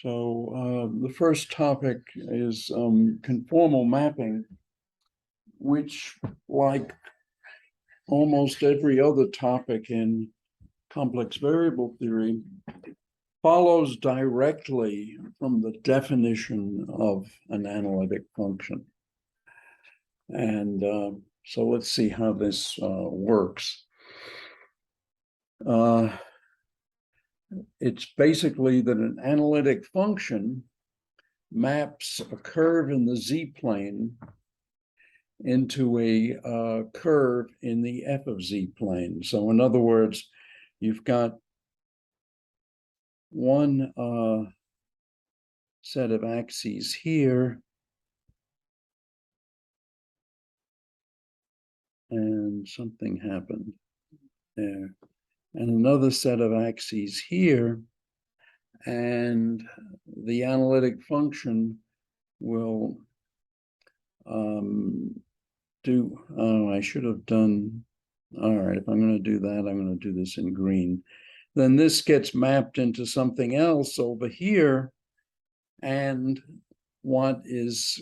So the first topic is conformal mapping, which, like almost every other topic in complex variable theory, follows directly from the definition of an analytic function. And so let's see how this works. It's basically that an analytic function maps a curve in the z-plane into a curve in the f of z plane. So in other words, you've got one set of axes here, and something happened there, and another set of axes here, and the analytic function will I should have done, all right, if I'm going to do that, I'm going to do this in green. Then this gets mapped into something else over here, and what is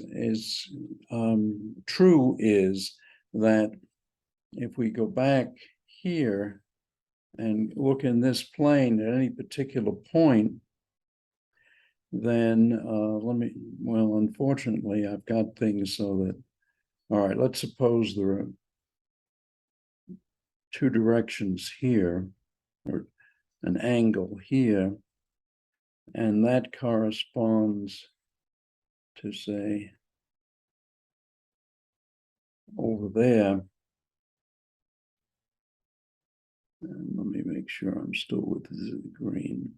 true is that if we go back here and look in this plane at any particular point, then well, unfortunately, I've got things so that, all right, let's suppose there are two directions here, or an angle here, and that corresponds to, say, over there. And let me make sure I'm still with the green.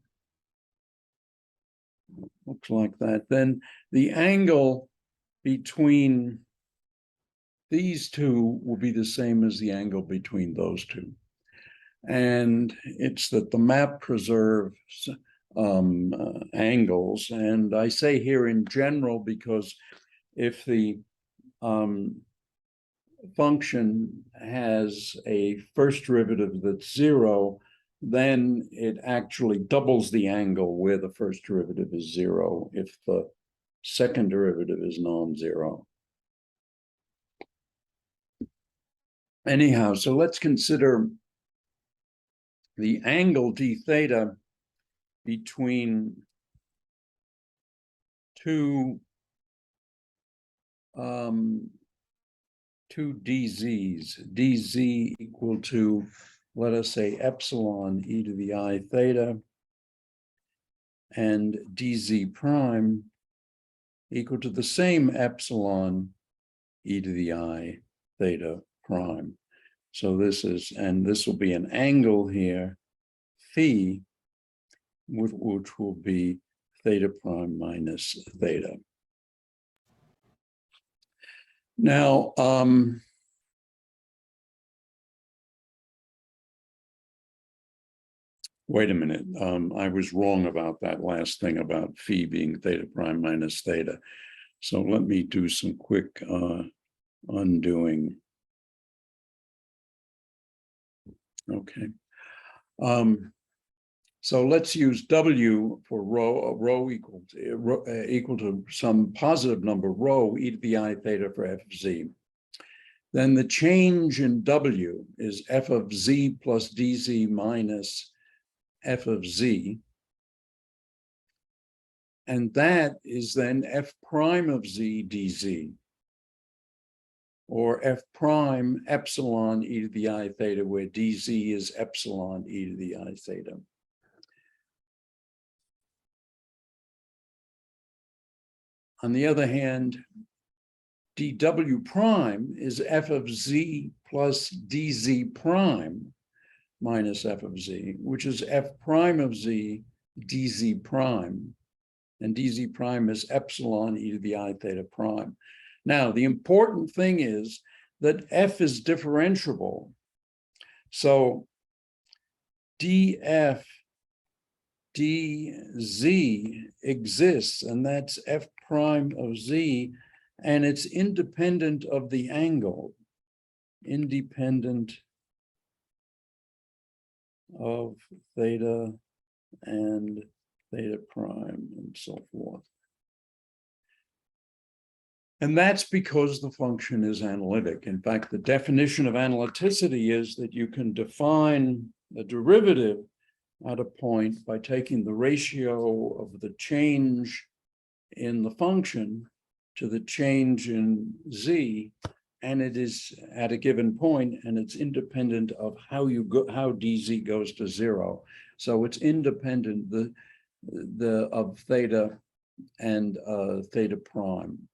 Looks like that. Then the angle between these two will be the same as the angle between those two. And it's that the map preserves angles. And I say here in general because if the function has a first derivative that's 0, then it actually doubles the angle where the first derivative is 0 if the second derivative is non-zero. Anyhow, so let's consider the angle d theta between two dz's, dz equal to, let us say, epsilon e to the I theta, and dz prime equal to the same epsilon e to the I theta prime. So this is, and this will be an angle here, phi, which will be theta prime minus theta. Now, wait a minute. I was wrong about that last thing about phi being theta prime minus theta. So let me do some quick undoing. Okay. So let's use W for rho equal to some positive number, rho e to the I theta for f of z. Then the change in W is f of z plus dz minus f of z. And that is then f prime of z dz, or f prime epsilon e to the I theta, where dz is epsilon e to the I theta. On the other hand, dw prime is f of z plus dz prime minus f of z, which is f prime of z dz prime, and dz prime is epsilon e to the I theta prime. Now, the important thing is that f is differentiable. So df dz exists, and that's f prime of z, and it's independent of the angle, independent of theta and theta prime, and so forth. And that's because the function is analytic. In fact, the definition of analyticity is that you can define a derivative at a point by taking the ratio of the change in the function to the change in z, and it is at a given point, and it's independent of how dz goes to 0. So it's independent of theta and theta prime.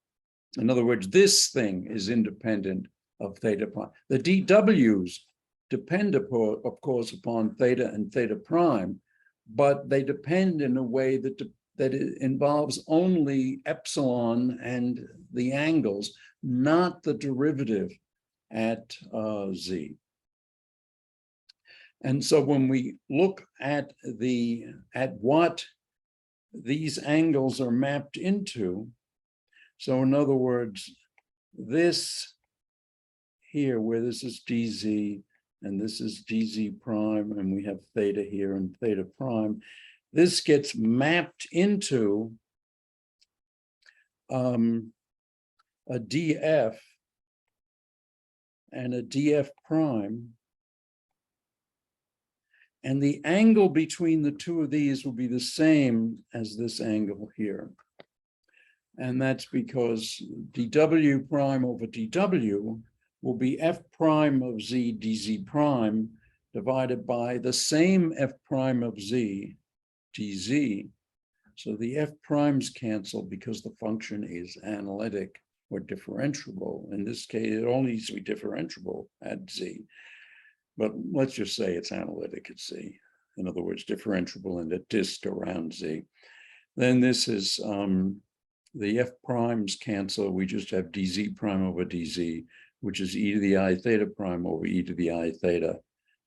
In other words, this thing is independent of theta prime. The dw's depend, of course, upon theta and theta prime, but they depend in a way that it involves only epsilon and the angles, not the derivative at z. And so when we look at what these angles are mapped into, so in other words, this here, where this is dz, and this is dz prime, and we have theta here and theta prime, this gets mapped into a df and a df prime, and the angle between the two of these will be the same as this angle here. And that's because dw prime over dw will be f prime of z dz prime divided by the same f prime of z dz. So the f primes cancel because the function is analytic or differentiable. In this case, it only needs to be differentiable at z. But let's just say it's analytic at z. In other words, differentiable in the disk around z. Then this is the f primes cancel. We just have dz prime over dz, which is e to the I theta prime over e to the I theta.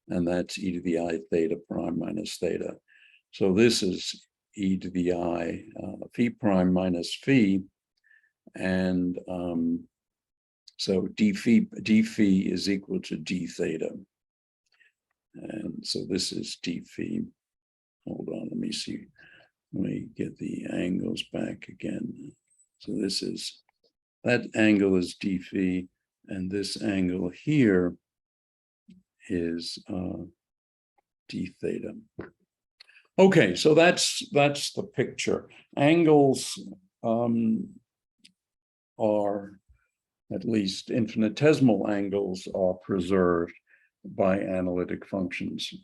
And that's e to the I theta prime minus theta. So this is e to the I phi prime minus phi. And so d phi is equal to d theta. And so this is d phi. Hold on, let me see. Let me get the angles back again. So this is, that angle is d phi, and this angle here is d theta. Okay, so that's the picture. Angles are, at least infinitesimal angles, are preserved by analytic functions.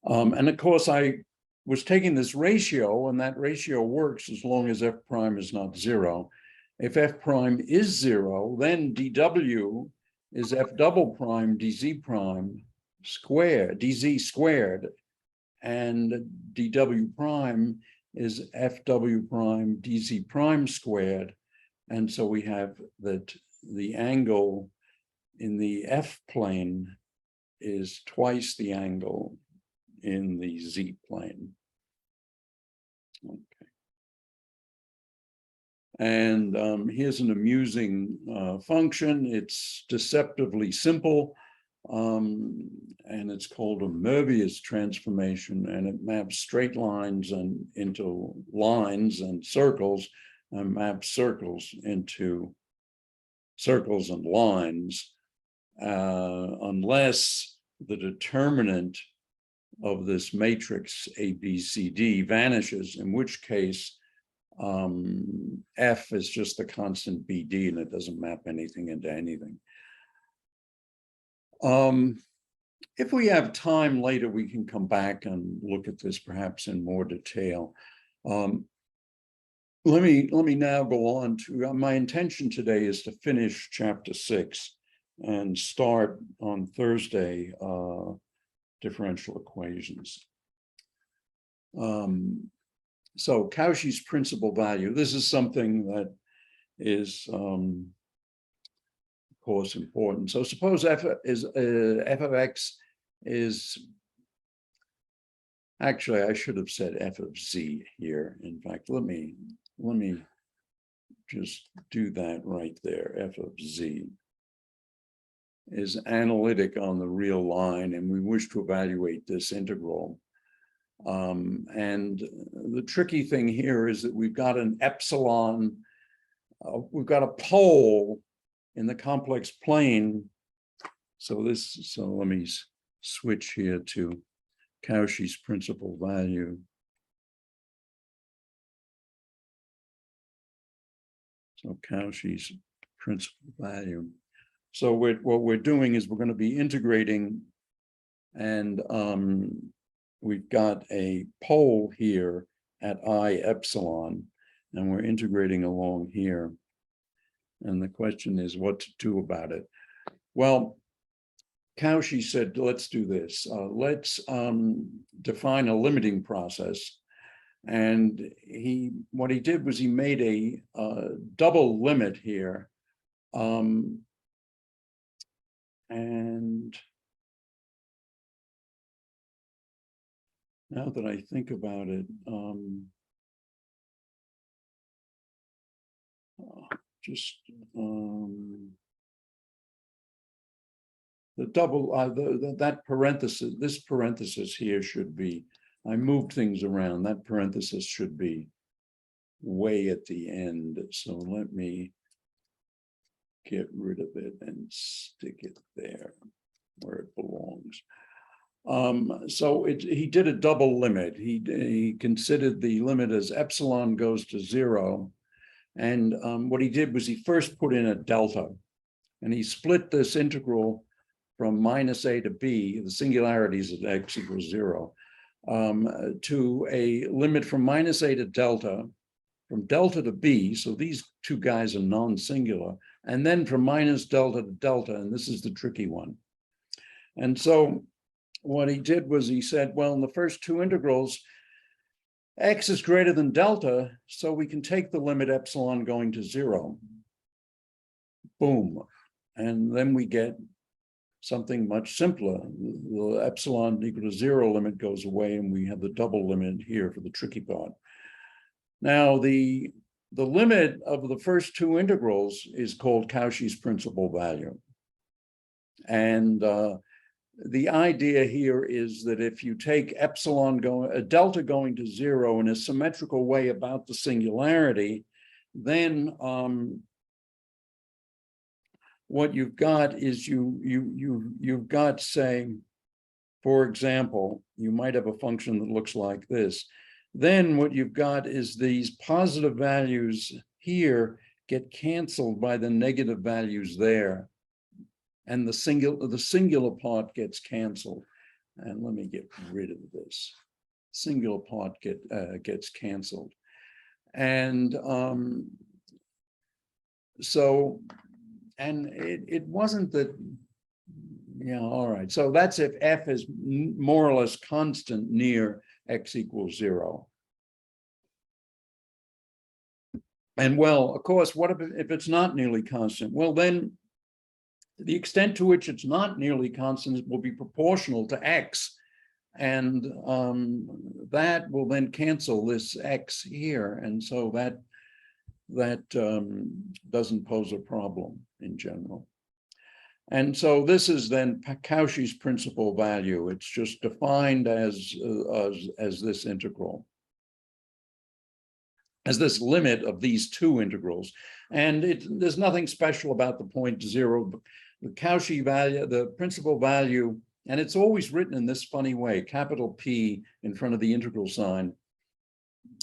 And of course, I was taking this ratio, and that ratio works as long as f prime is not 0. If f prime is 0, then dw is f double prime dz prime squared, dz squared, and dw prime is fw prime dz prime squared. And so we have that the angle in the f plane is twice the angle in the z plane. Okay. And here's an amusing function. It's deceptively simple, and it's called a Möbius transformation, and it maps straight lines and into lines and circles, and maps circles into circles and lines, unless the determinant of this matrix ABCD vanishes, in which case F is just the constant BD and it doesn't map anything into anything. If we have time later, we can come back and look at this perhaps in more detail. Let me now go on to, my intention today is to finish chapter 6 and start on Thursday, differential equations. So Cauchy's principal value, this is something that is, of course, important. So suppose f of x is, actually, I should have said f of z here. In fact, let me just do that right there. F of z is analytic on the real line, and we wish to evaluate this integral. And the tricky thing here is that we've got an epsilon, we've got a pole in the complex plane. So let me switch here to Cauchy's principal value. So Cauchy's principal value. So what we're doing is we're going to be integrating, and we've got a pole here at I epsilon, and we're integrating along here. And the question is what to do about it. Well, Cauchy said, let's do this. Let's define a limiting process. And what he did was he made a double limit here. And now that I think about it, the double, that parenthesis, this parenthesis here should be, I moved things around, that parenthesis should be way at the end. So let me get rid of it and stick it there where it belongs. So he did a double limit. He considered the limit as epsilon goes to 0. And what he did was he first put in a delta, and he split this integral from minus a to b, the singularities at x equals 0, to a limit from minus a to delta, from delta to b, so these two guys are non-singular, and then from minus delta to delta, and this is the tricky one. And so what he did was he said, well, in the first two integrals, x is greater than delta, so we can take the limit epsilon going to 0. Boom. And then we get something much simpler. The epsilon equal to 0 limit goes away, and we have the double limit here for the tricky part. Now, the limit of the first two integrals is called Cauchy's principal value. And the idea here is that if you take epsilon delta going to 0 in a symmetrical way about the singularity, then what you've got is you've got, say, for example, you might have a function that looks like this. Then what you've got is these positive values here get canceled by the negative values there, and the singular part gets canceled. And let me get rid of this. Singular part gets canceled, and so. And it wasn't that, yeah, all right. So that's if f is more or less constant near x equals 0. And well, of course, what if it's not nearly constant? Well, then the extent to which it's not nearly constant will be proportional to x. And that will then cancel this x here. And so that doesn't pose a problem in general. And so this is then Cauchy's principal value. It's just defined as this integral, as this limit of these two integrals. And there's nothing special about the point 0. The Cauchy value, the principal value, and it's always written in this funny way, capital P in front of the integral sign,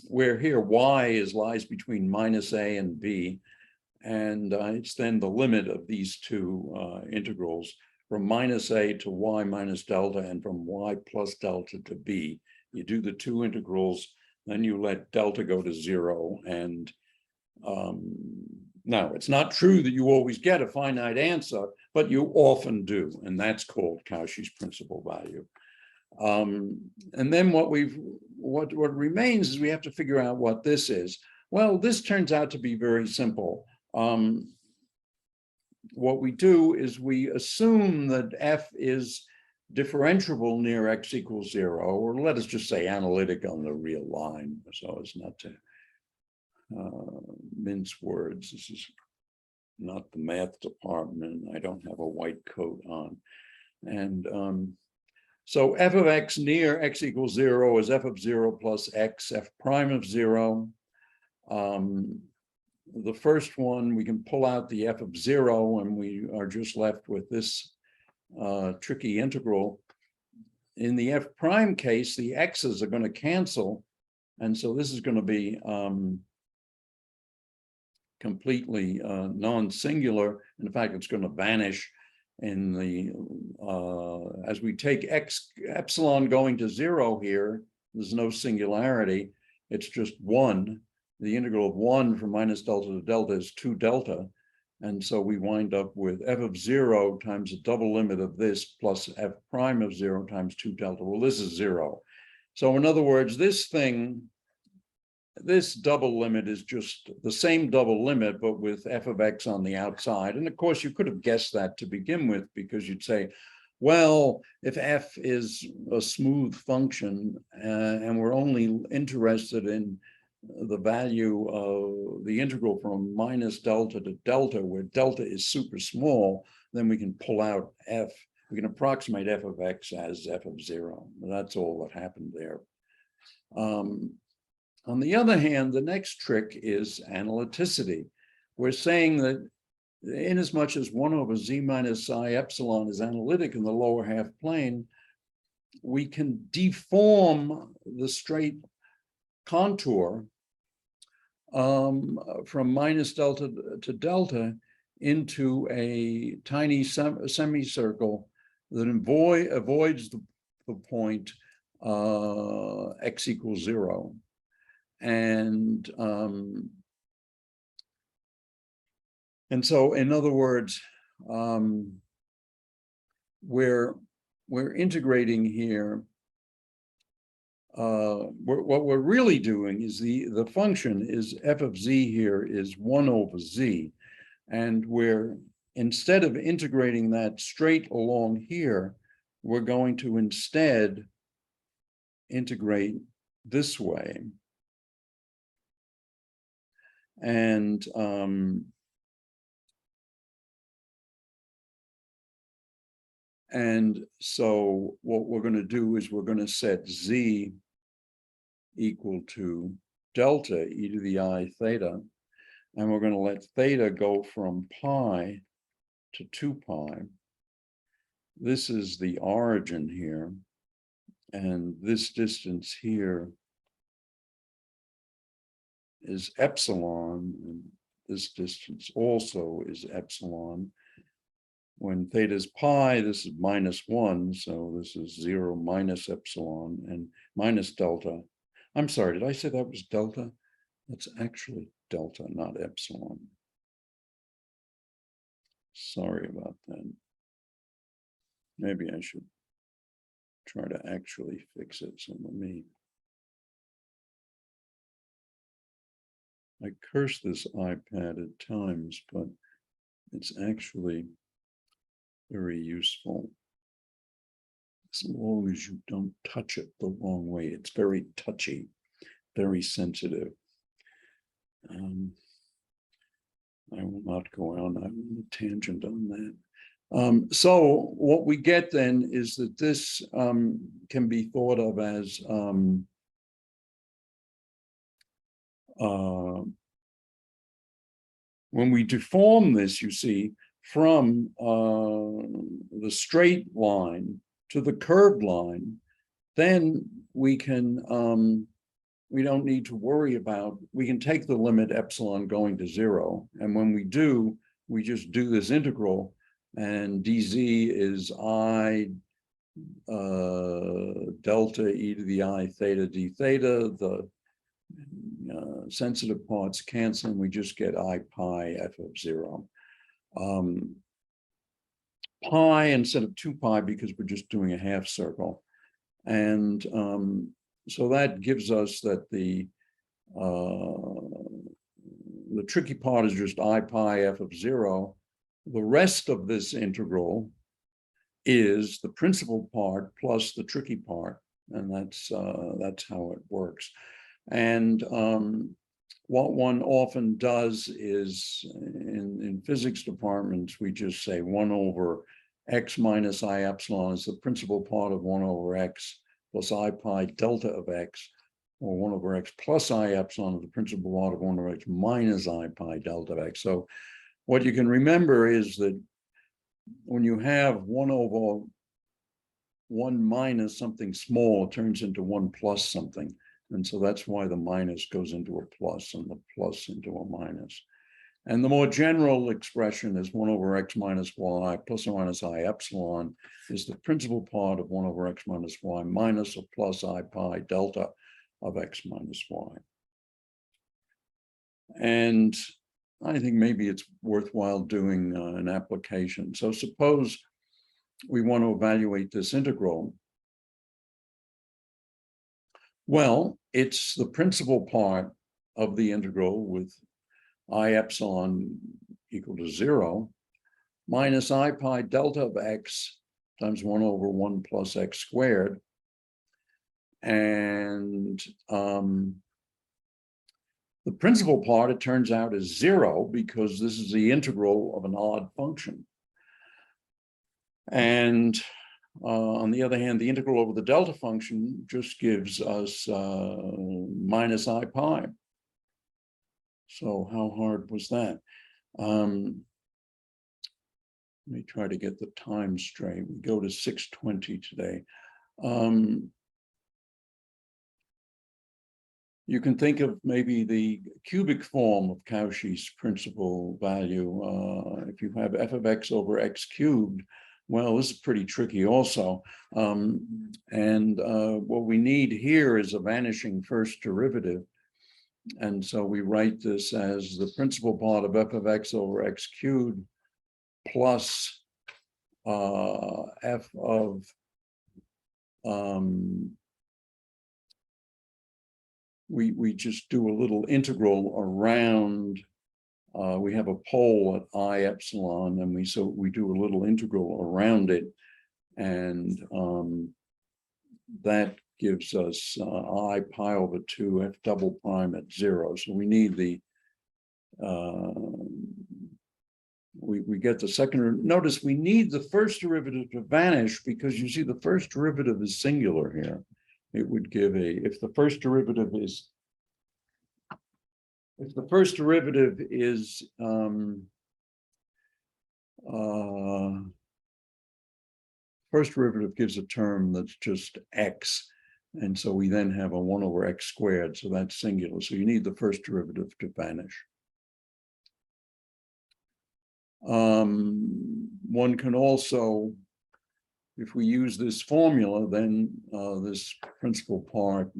where here y lies between minus a and b, and it's then the limit of these two integrals from minus a to y minus delta, and from y plus delta to b. You do the two integrals, then you let delta go to 0, and now it's not true that you always get a finite answer, but you often do, and that's called Cauchy's principal value. And then what remains is we have to figure out what this is. Well, this turns out to be very simple. What we do is we assume that f is differentiable near x equals 0, or let us just say analytic on the real line, so as not to mince words. This is not the math department. I don't have a white coat on. And So f of x near x equals 0 is f of 0 plus x, f prime of 0. The first one, we can pull out the f of 0, and we are just left with this tricky integral. In the f prime case, the x's are going to cancel, and so this is going to be completely non-singular. In fact, it's going to vanish in the as we take epsilon going to 0 here. There's no singularity. It's just 1. The integral of 1 from minus delta to delta is 2 delta. And so we wind up with f of 0 times the double limit of this plus f prime of 0 times 2 delta. Well, this is 0. So in other words, this double limit is just the same double limit, but with f of x on the outside. And of course, you could have guessed that to begin with, because you'd say, well, if f is a smooth function and we're only interested in the value of the integral from minus delta to delta, where delta is super small, then we can pull out f. We can approximate f of x as f of 0. That's all that happened there. On the other hand, the next trick is analyticity. We're saying that inasmuch as 1 over z minus psi epsilon is analytic in the lower half plane, we can deform the straight contour from minus delta to delta into a tiny semicircle that avoids the point x equals 0. And so, in other words, we're integrating here. What we're really doing is the function is f of z here is 1 over z, and we're, instead of integrating that straight along here, we're going to instead integrate this way. And so what we're going to do is we're going to set z equal to delta e to the I theta, and we're going to let theta go from pi to 2 pi. This is the origin here, and this distance here is epsilon, and this distance also is epsilon. When theta is pi, this is -1, so this is 0 minus epsilon and minus delta. I'm sorry, did I say that was delta? That's actually delta, not epsilon. Sorry about that. Maybe I should try to actually fix it. So let me. I curse this iPad at times, but it's actually very useful as long as you don't touch it the wrong way. It's very touchy, very sensitive. I will not go on a tangent on that. So what we get then is that this can be thought of as when we deform this, you see, from the straight line to the curved line, then we can, we don't need to worry about, we can take the limit epsilon going to 0. And when we do, we just do this integral, and dz is I delta e to the I theta d theta. The sensitive parts cancel, and we just get I pi f of 0. Pi instead of 2 pi because we're just doing a half circle. And so that gives us that the tricky part is just I pi f of 0. The rest of this integral is the principal part plus the tricky part, and that's how it works. And what one often does is in physics departments, we just say 1 over x minus I epsilon is the principal part of 1 over x plus I pi delta of x, or 1 over x plus I epsilon is the principal part of 1 over x minus I pi delta of x. So what you can remember is that when you have 1 over 1 minus something small, it turns into 1 plus something. And so that's why the minus goes into a plus and the plus into a minus. And the more general expression is 1 over x minus y plus or minus I epsilon is the principal part of 1 over x minus y minus or plus I pi delta of x minus y. And I think maybe it's worthwhile doing an application. So suppose we want to evaluate this integral. Well, it's the principal part of the integral with I epsilon equal to 0 minus I pi delta of x times 1 over 1 plus x squared. And the principal part, it turns out, is 0 because this is the integral of an odd function. And on the other hand, the integral over the delta function just gives us minus I pi. So how hard was that? Let me try to get the time straight. We go to 6:20 today. You can think of maybe the cubic form of Cauchy's principal value. If you have f of x over x cubed, well, this is pretty tricky also. What we need here is a vanishing first derivative. And so we write this as the principal part of f of x over x cubed plus f of we just do a little integral around, we have a pole at I epsilon, and we do a little integral around it, and that gives us I pi over 2 f double prime at 0. So we need the we get the second. Notice we need the first derivative to vanish because you see the first derivative is singular here. It would give if the first derivative is first derivative gives a term that's just x, and so we then have a 1 over x squared, so that's singular. So you need the first derivative to vanish. One can also, if we use this formula, then this principal part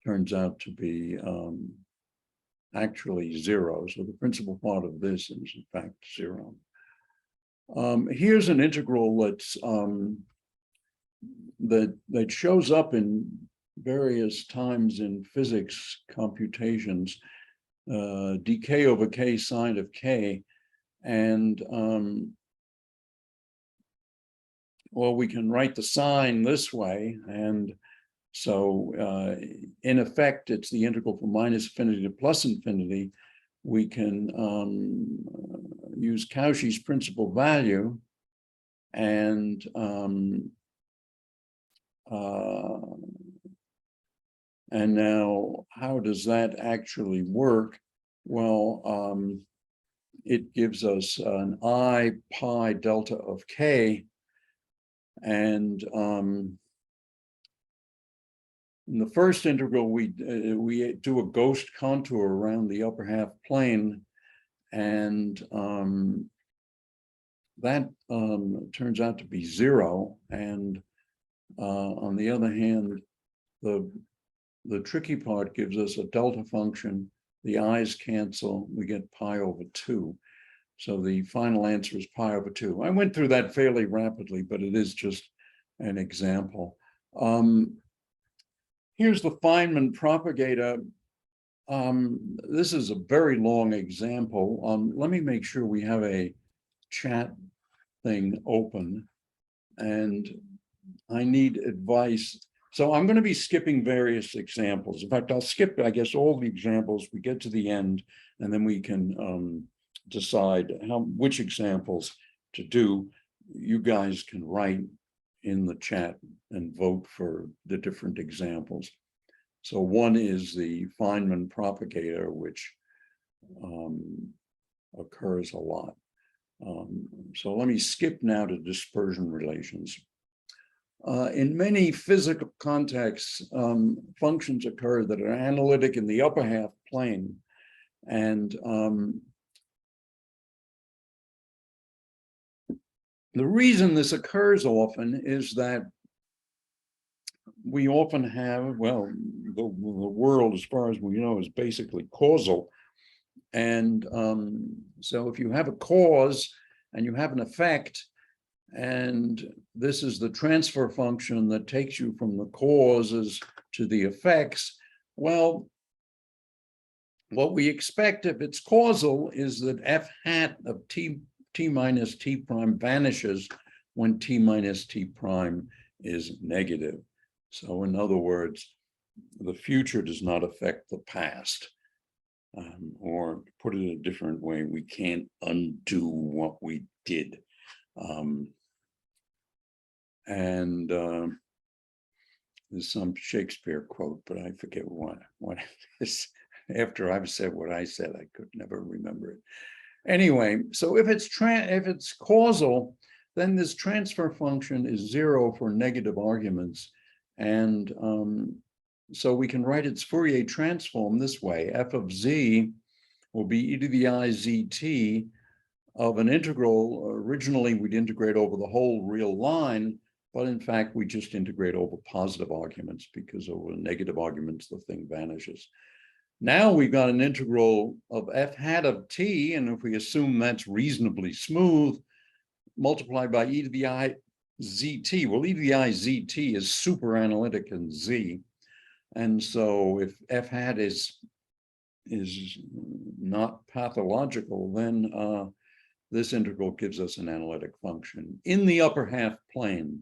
turns out to be actually 0. So the principal part of this is in fact 0. Here's an integral that's that shows up in various times in physics computations, dk over k sine of k, and well, we can write the sign this way, and so in effect, it's the integral from minus infinity to plus infinity. We can use Cauchy's principal value, and now how does that actually work? Well, it gives us an I pi delta of k, and in the first integral, we do a ghost contour around the upper half plane, and that turns out to be 0. And on the other hand, the tricky part gives us a delta function. The i's cancel, we get pi over 2. So the final answer is pi over 2. I went through that fairly rapidly, but it is just an example. Here's the Feynman propagator. This is a very long example. Let me make sure we have a chat thing open, and I need advice. So I'm going to be skipping various examples. In fact, I'll skip, I guess, all the examples. We get to the end, and then we can decide which examples to do. you guys can write in the chat and vote for the different examples. So one is the Feynman propagator, which occurs a lot. So let me skip now to dispersion relations. In many physical contexts, functions occur that are analytic in the upper half plane. And the reason this occurs often is that we often have, well, the world, as far as we know, is basically causal. And so if you have a cause and you have an effect, and this is the transfer function that takes you from the causes to the effects, well, what we expect if it's causal is that f hat of t minus t prime vanishes when t minus t prime is negative. So in other words, the future does not affect the past. Or to put it a different way, we can't undo what we did. There's some Shakespeare quote, but I forget what it is. After I've said what I said, I could never remember it. Anyway, so if it's causal, then this transfer function is 0 for negative arguments. And so we can write its Fourier transform this way. F of z will be e to the I zt of an integral. Originally, we'd integrate over the whole real line, but in fact, we just integrate over positive arguments because over negative arguments, the thing vanishes. Now we've got an integral of f hat of t, and if we assume that's reasonably smooth, multiplied by e to the I zt. Well, e to the I zt is super analytic in z. And so if f hat is not pathological, then this integral gives us an analytic function in the upper half plane.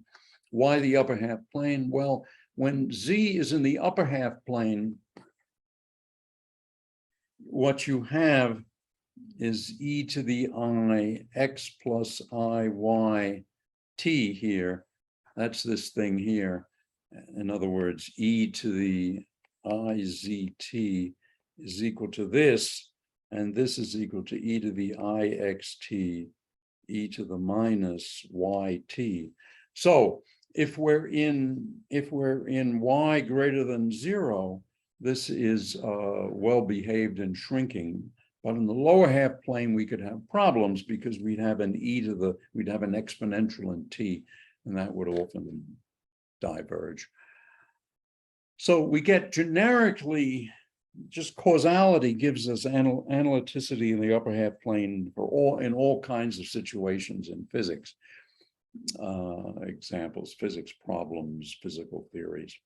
Why the upper half plane? Well, when z is in the upper half plane, what you have is e to the I x plus I y t here. That's this thing here. In other words, e to the I z t is equal to this, and this is equal to e to the I x t e to the minus y t. So if we're in y greater than 0, this is well behaved and shrinking. But in the lower half plane, we could have problems because we'd have an we'd have an exponential in t, and that would often diverge. So we get generically, just causality gives us analyticity in the upper half plane for in all kinds of situations in physics. Examples, physics problems, physical theories.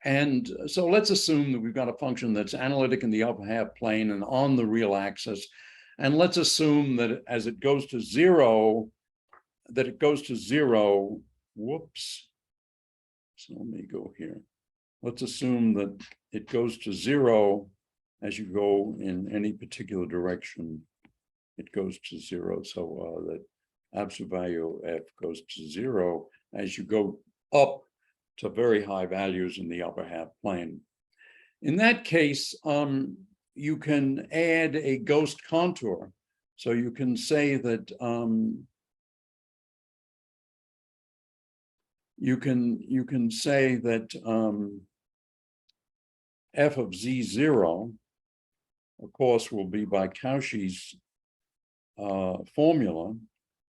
And so let's assume that we've got a function that's analytic in the upper half plane and on the real axis. And let's assume that as it goes to 0, whoops. So let me go here. Let's assume that it goes to 0 as you go in any particular direction. It goes to 0. So that absolute value of f goes to 0 as you go up to very high values in the upper half plane. In that case, you can add a ghost contour. So you can say that you can say that f of z0, of course, will be by Cauchy's formula,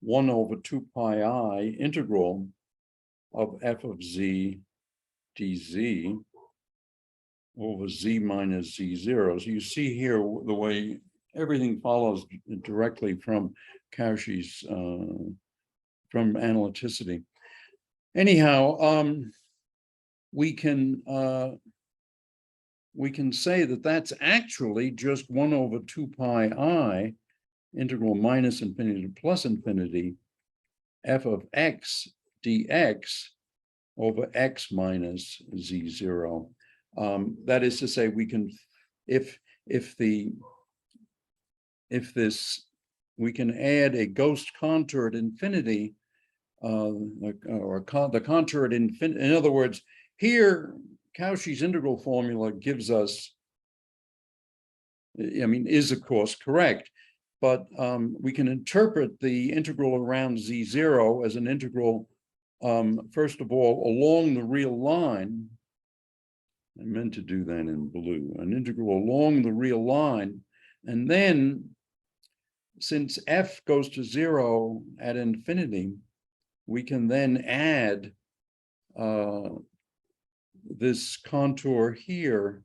1 over 2 pi I integral of f of z dz over z minus z0. So you see here the way everything follows directly from Cauchy's, from analyticity. Anyhow, we can say that that's actually just 1 over 2 pi I integral minus infinity to plus infinity f of x dx over x minus z0. That is to say, we can, if this we can add a ghost contour at infinity, the contour at infinity. In other words, here, Cauchy's integral formula gives us, I mean, is of course correct, but we can interpret the integral around z0 as an integral, first of all, along the real line. I meant to do that in blue, an integral along the real line. And then, since f goes to 0 at infinity, we can then add this contour here,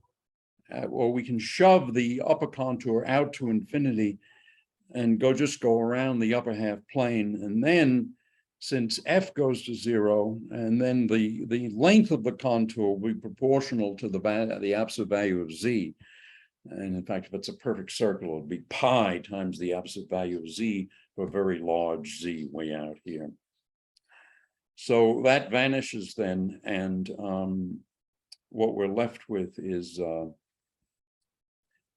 or we can shove the upper contour out to infinity and just go around the upper half plane. And then, since f goes to 0, and then the length of the contour will be proportional to the absolute value of z. And in fact, if it's a perfect circle, it'll be pi times the absolute value of z for a very large z way out here. So that vanishes then, and what we're left with is f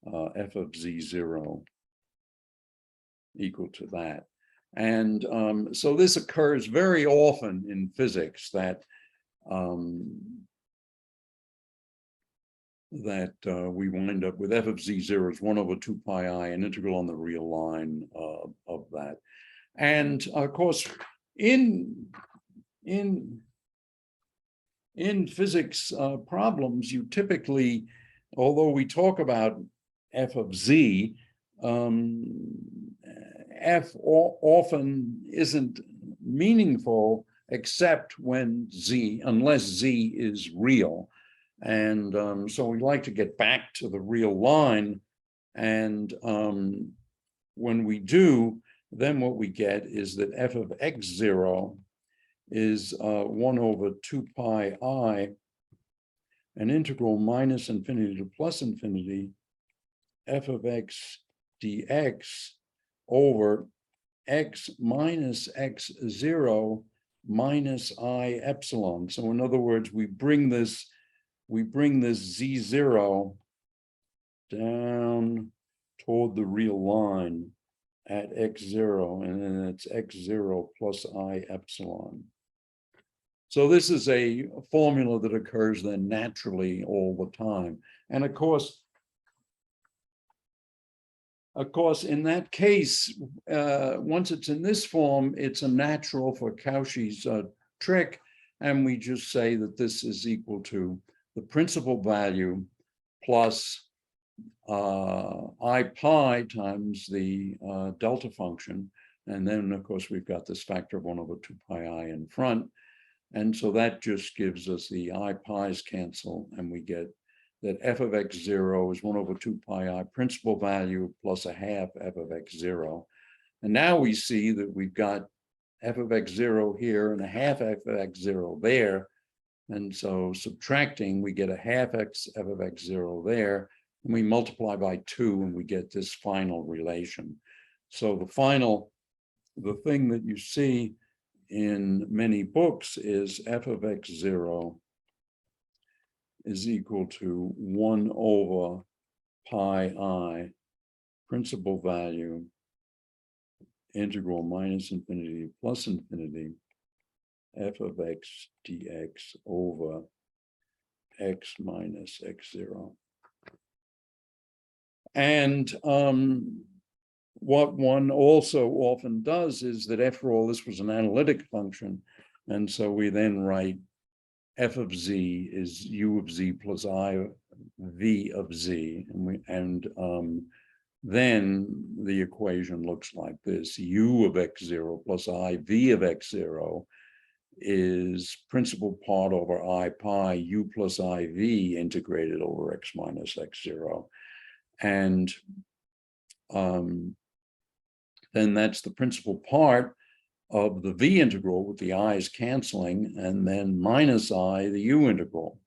of z0 equal to that. And so this occurs very often in physics, that we wind up with f of z0 is 1 over 2 pi I, an integral on the real line of that. And of course, in physics problems, you typically, although we talk about f of z, f often isn't meaningful except when unless z is real. And so we like to get back to the real line. And when we do, then what we get is that f of x0 is 1 over 2 pi I, an integral minus infinity to plus infinity, f of x dx over x minus x0 minus I epsilon. So in other words, we bring this z0 down toward the real line at x0, and then it's x0 plus I epsilon. So this is a formula that occurs then naturally all the time. And of course, in that case, once it's in this form, it's a natural for Cauchy's trick, and we just say that this is equal to the principal value plus I pi times the delta function. And then, of course, we've got this factor of 1 over 2 pi I in front. And so that just gives us the I pi's cancel, and we get that f of x0 is 1 over 2 pi I principal value plus a half f of x0. And now we see that we've got f of x0 here and a half f of x0 there. And so subtracting, we get a half f of x0 there, and we multiply by 2, and we get this final relation. So the thing that you see in many books is f of x0 is equal to 1 over pi I principal value integral minus infinity plus infinity f of x dx over x minus x0. And what one also often does is that, after all, this was an analytic function, and so we then write f of z is u of z plus I v of z, and then the equation looks like this: u of x0 plus I v of x0 is principal part over I pi u plus I v integrated over x minus x0, and then that's the principal part of the v integral with the i's canceling, and then minus I, the u integral.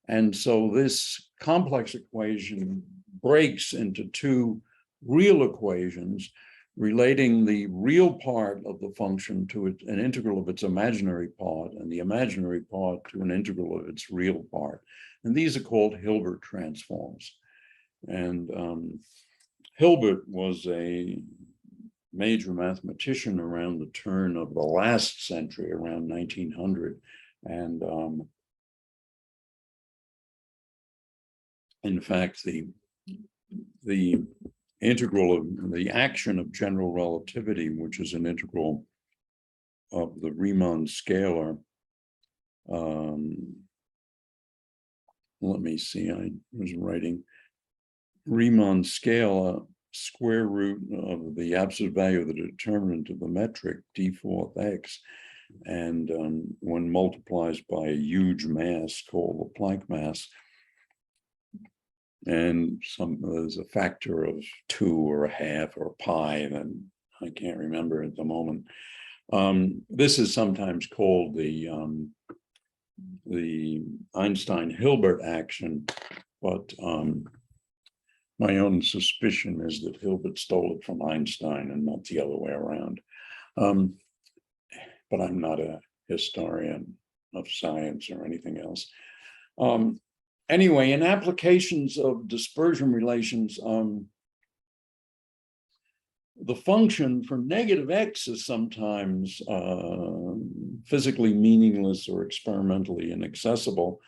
And so this complex equation breaks into two real equations relating the real part of the function to an integral of its imaginary part, and the imaginary part to an integral of its real part. And these are called Hilbert transforms. And Hilbert was a major mathematician around the turn of the last century, around 1900. And in fact, the integral of the action of general relativity, which is an integral of the Riemann scalar. Let me see, I was writing Riemann scalar square root of the absolute value of the determinant of the metric d4 x, and when multiplies by a huge mass called the Planck mass, and there's a factor of 2 or a half or pi, and I can't remember at the moment. This is sometimes called the Einstein-Hilbert action, but my own suspicion is that Hilbert stole it from Einstein and not the other way around. But I'm not a historian of science or anything else. Anyway, in applications of dispersion relations, the function for negative x is sometimes physically meaningless or experimentally inaccessible.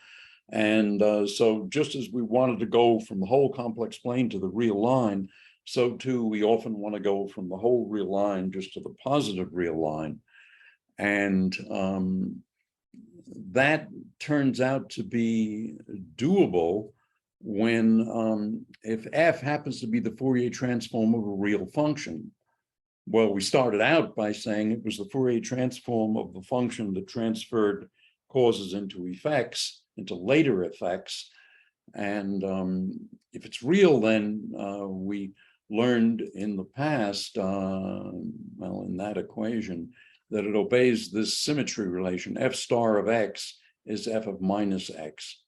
And so just as we wanted to go from the whole complex plane to the real line, so too we often want to go from the whole real line just to the positive real line. And that turns out to be doable when if f happens to be the Fourier transform of a real function. Well, we started out by saying it was the Fourier transform of the function that transferred causes into effects, into later effects. And if it's real, then we learned in the past, well, in that equation, that it obeys this symmetry relation. F star of x is f of minus x.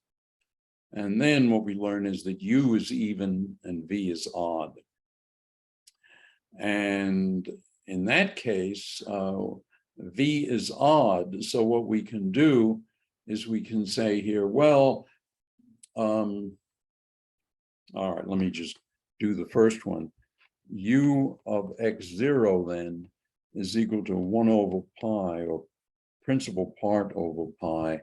And then what we learn is that u is even and v is odd. And in that case, v is odd. So what we can do is we can say here, well, all right, let me just do the first one. U of x0 then is equal to 1 over pi, or principal part over pi,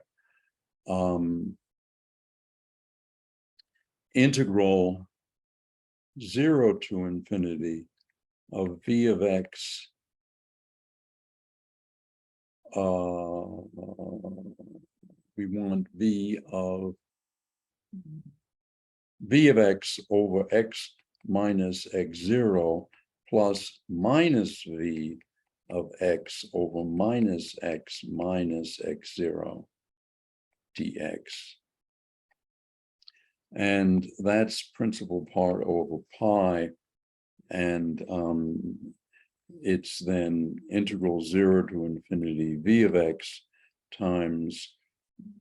integral 0 to infinity of v of x we want v of x over x minus x0 plus minus v of x over minus x minus x0 dx. And that's principal part over pi. And it's then integral 0 to infinity v of x times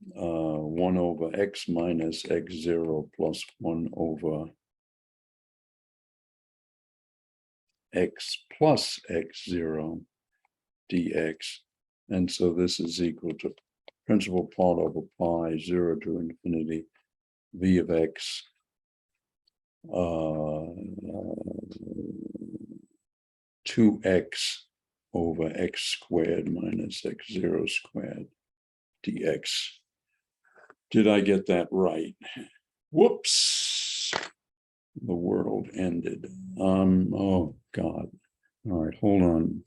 1 over x minus x0 plus 1 over x plus x0 dx. And so this is equal to principal part over pi 0 to infinity v of x 2x over x squared minus x0 squared dx. Did I get that right? Whoops. The world ended. Oh God. All right, hold on.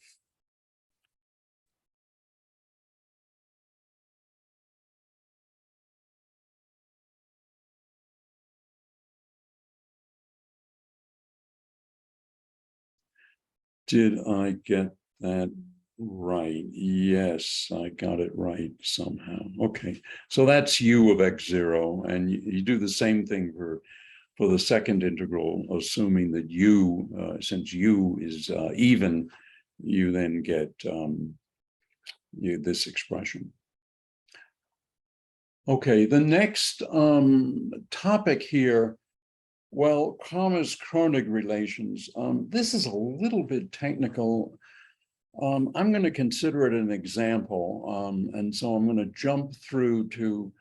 Did I get that right? Yes, I got it right somehow. Okay, so that's u of x0, and you do the same thing for the second integral, assuming that u, since u is even, you then get this expression. Okay, the next topic here, well, Kramers-Kronig relations. This is a little bit technical. I'm going to consider it an example, and so I'm going to jump through to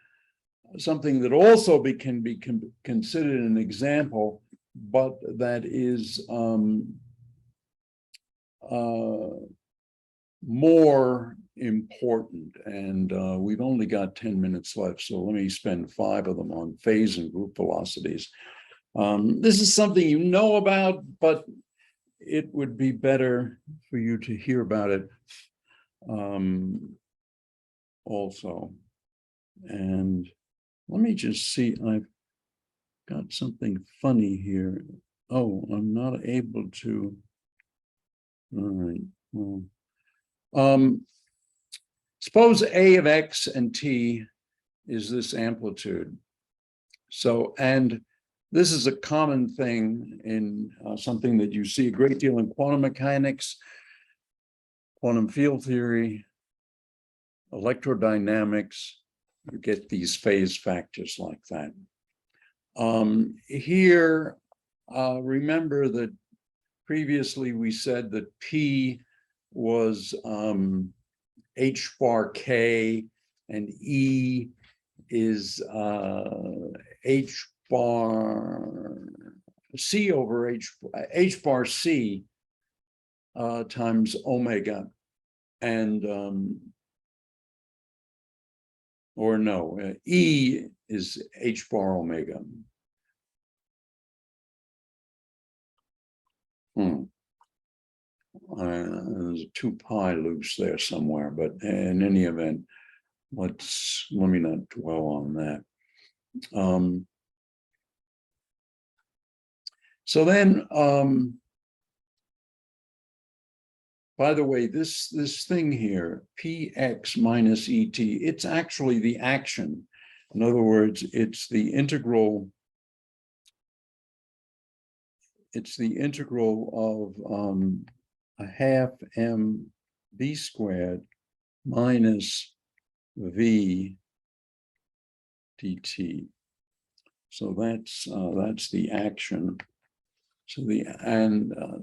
something that also can be considered an example, but that is more important, and we've only got 10 minutes left, so let me spend 5 of them on phase and group velocities. This is something you know about, but it would be better for you to hear about it also. And let me just see, I've got something funny here. Oh, I'm not able to. All right, well, suppose A of X and T is this amplitude. So, and this is a common thing in something that you see a great deal in quantum mechanics, quantum field theory, electrodynamics. You get these phase factors like that. Here, remember that previously we said that P was H bar K and E is H bar C over H bar C times omega, and or no, E is H bar omega. There's a 2 pi loose there somewhere, but in any event, let me not dwell on that. So then, by the way, this thing here, Px minus Et, it's actually the action. In other words, it's the integral. It's the integral of a half mv squared minus v dt. So that's the action. So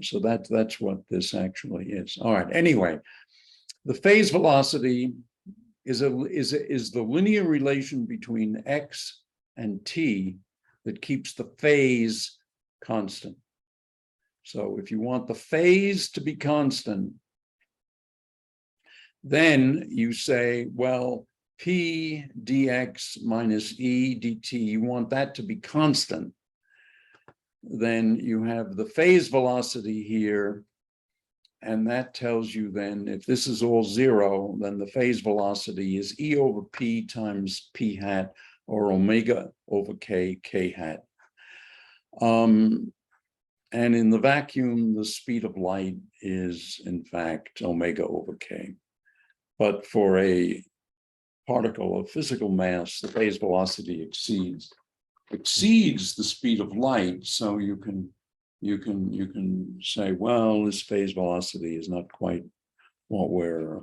so that's what this actually is. All right. Anyway, the phase velocity is the linear relation between x and t that keeps the phase constant. So if you want the phase to be constant, then you say, well, P dx minus E dt, you want that to be constant. Then you have the phase velocity here, and that tells you then if this is all 0, then the phase velocity is E over P times P hat, or omega over K, K hat. And in the vacuum, the speed of light is, in fact, omega over K. But for a particle of physical mass, the phase velocity exceeds the speed of light. So you can say, well, this phase velocity is not quite what we're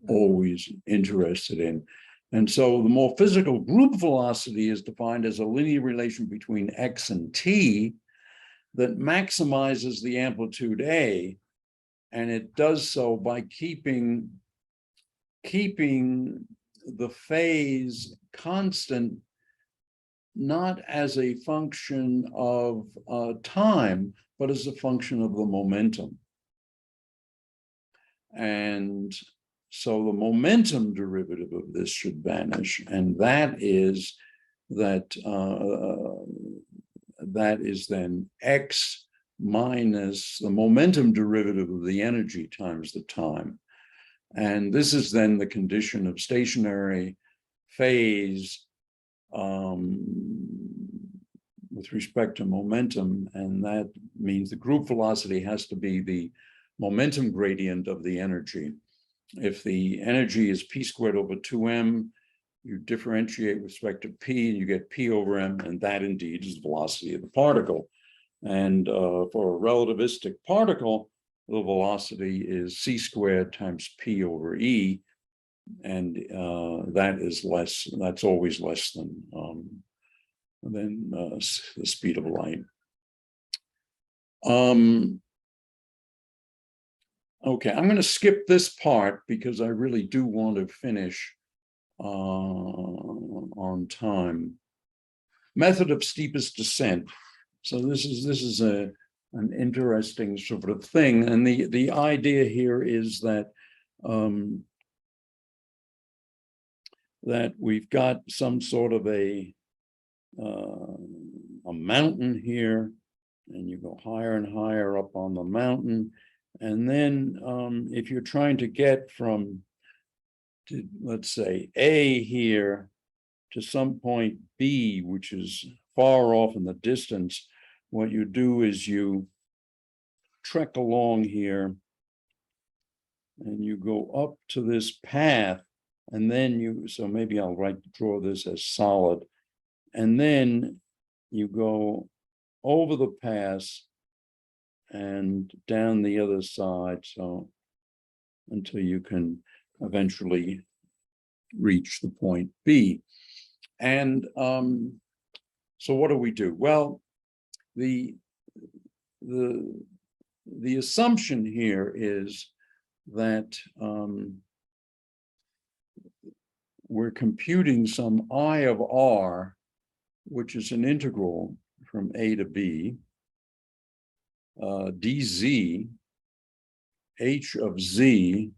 always interested in. And so the more physical group velocity is defined as a linear relation between x and t that maximizes the amplitude A, and it does so by keeping the phase constant, not as a function of time, but as a function of the momentum. And so the momentum derivative of this should vanish, and that is then x minus the momentum derivative of the energy times the time. And this is then the condition of stationary phase with respect to momentum, and that means the group velocity has to be the momentum gradient of the energy. If the energy is p squared over 2m, you differentiate with respect to p, and you get p over m, and that indeed is the velocity of the particle. And for a relativistic particle, the velocity is c squared times p over e, and that's always less than the speed of light. Okay, I'm going to skip this part because I really do want to finish on time. Method of steepest descent. So this is a an interesting sort of thing. And the idea here is that that we've got some sort of a mountain here, and you go higher and higher up on the mountain. And then if you're trying to get from, let's say, A here to some point B, which is far off in the distance, what you do is you trek along here and you go up to this path, and then you, so maybe I'll draw this as solid, and then you go over the pass and down the other side, so until you can eventually reach the point B. And so what do we do? Well, the assumption here is that we're computing some I of R, which is an integral from A to B, dz, h of z,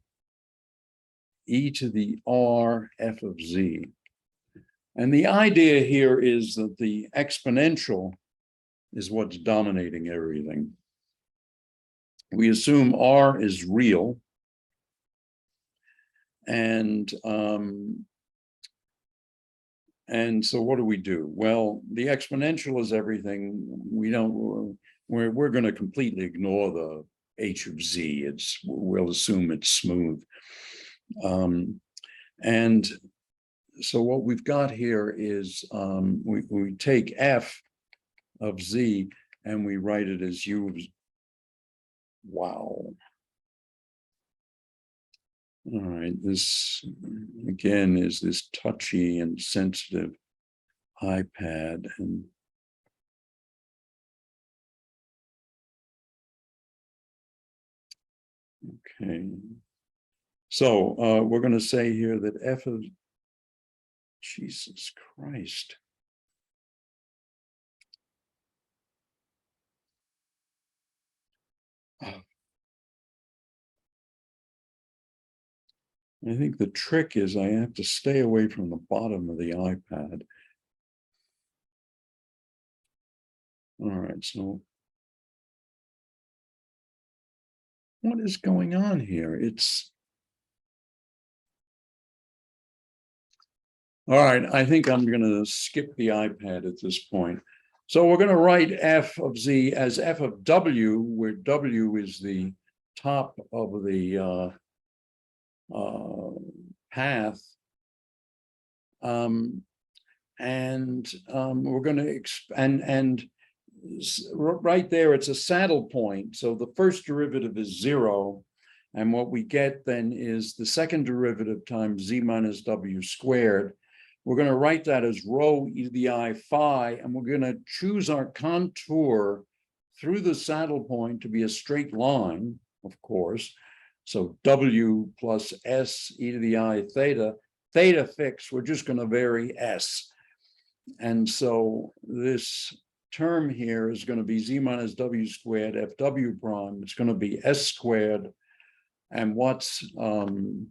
e to the r f of z. And the idea here is that the exponential is what's dominating everything. We assume R is real. And so what do we do? Well, the exponential is everything. We're going to completely ignore the h of z. We'll assume it's smooth. And so what we've got here is we take f of z and we write it as u of z. Wow. All right, this again is this touchy and sensitive iPad, and okay. So we're going to say here that f of Jesus Christ. I think the trick is I have to stay away from the bottom of the iPad. All right, so what is going on here? All right, I think I'm going to skip the iPad at this point. So we're going to write f of z as f of w, where w is the top of the path. We're going to and right there, it's a saddle point. So the first derivative is 0. And what we get then is the second derivative times z minus w squared. We're going to write that as rho e to the I phi, and we're going to choose our contour through the saddle point to be a straight line, of course. So w plus s e to the I theta, theta fixed, we're just going to vary s. And so this term here is going to be z minus w squared fw prime. It's going to be s squared. And what's fw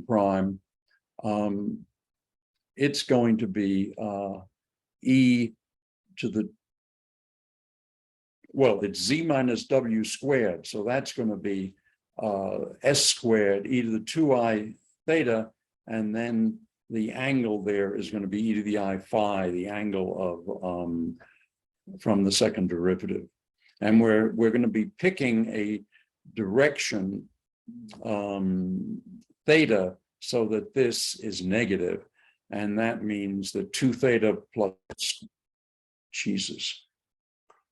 prime? It's going to be e to the, well, it's z minus w squared. So that's going to be s squared e to the 2I theta. And then the angle there is going to be e to the I phi, the angle of from the second derivative. And we're going to be picking a direction theta so that this is negative. And that means that 2 theta plus, Jesus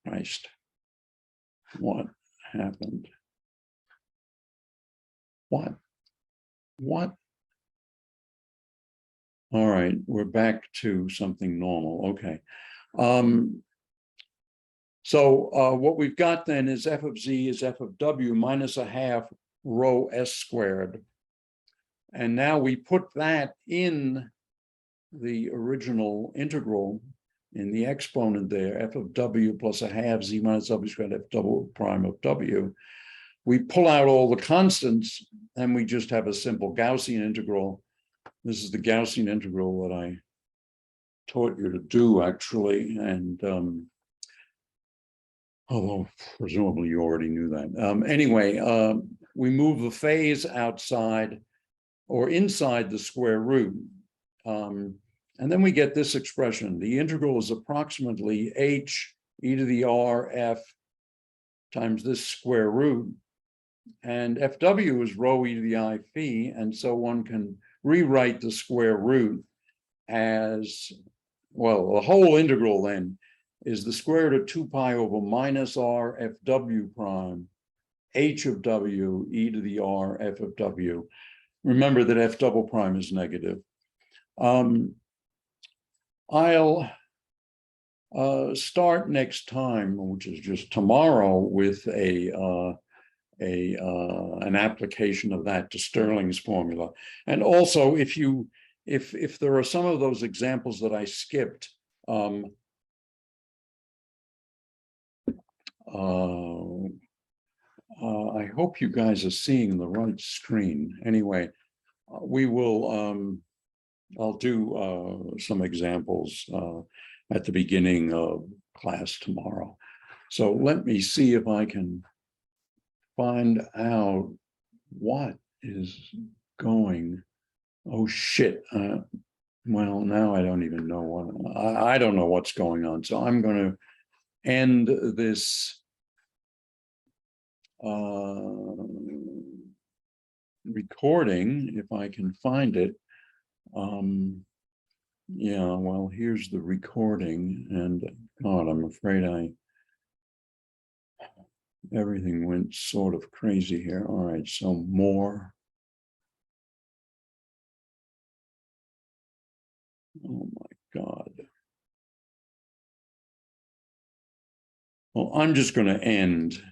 Christ, what happened? What? All right, we're back to something normal. Okay. So what we've got then is f of z is f of w minus a half rho s squared. And now we put that in the original integral, in the exponent there, f of w plus a half z minus w squared f double prime of w. We pull out all the constants and we just have a simple Gaussian integral. This is the Gaussian integral that I taught you to do, actually, and although presumably you already knew that. Anyway, we move the phase outside or inside the square root. And then we get this expression. The integral is approximately h e to the r f times this square root. And fw is rho e to the I phi. And so one can rewrite the square root as, well, the whole integral then is the square root of 2 pi over minus r fw prime h of w e to the r f of w. Remember that f double prime is negative. I'll start next time, which is just tomorrow, with an application of that to Stirling's formula. And also, if there are some of those examples that I skipped, I hope you guys are seeing the right screen. Anyway, we will, I'll do some examples at the beginning of class tomorrow. So let me see if I can find out what is going. Oh shit. Well, now I don't even know what, I don't know what's going on. So I'm going to end this recording if I can find it. Yeah, well, here's the recording, and God, I'm afraid everything went sort of crazy here. All right, so more. Oh my God. Well, I'm just going to end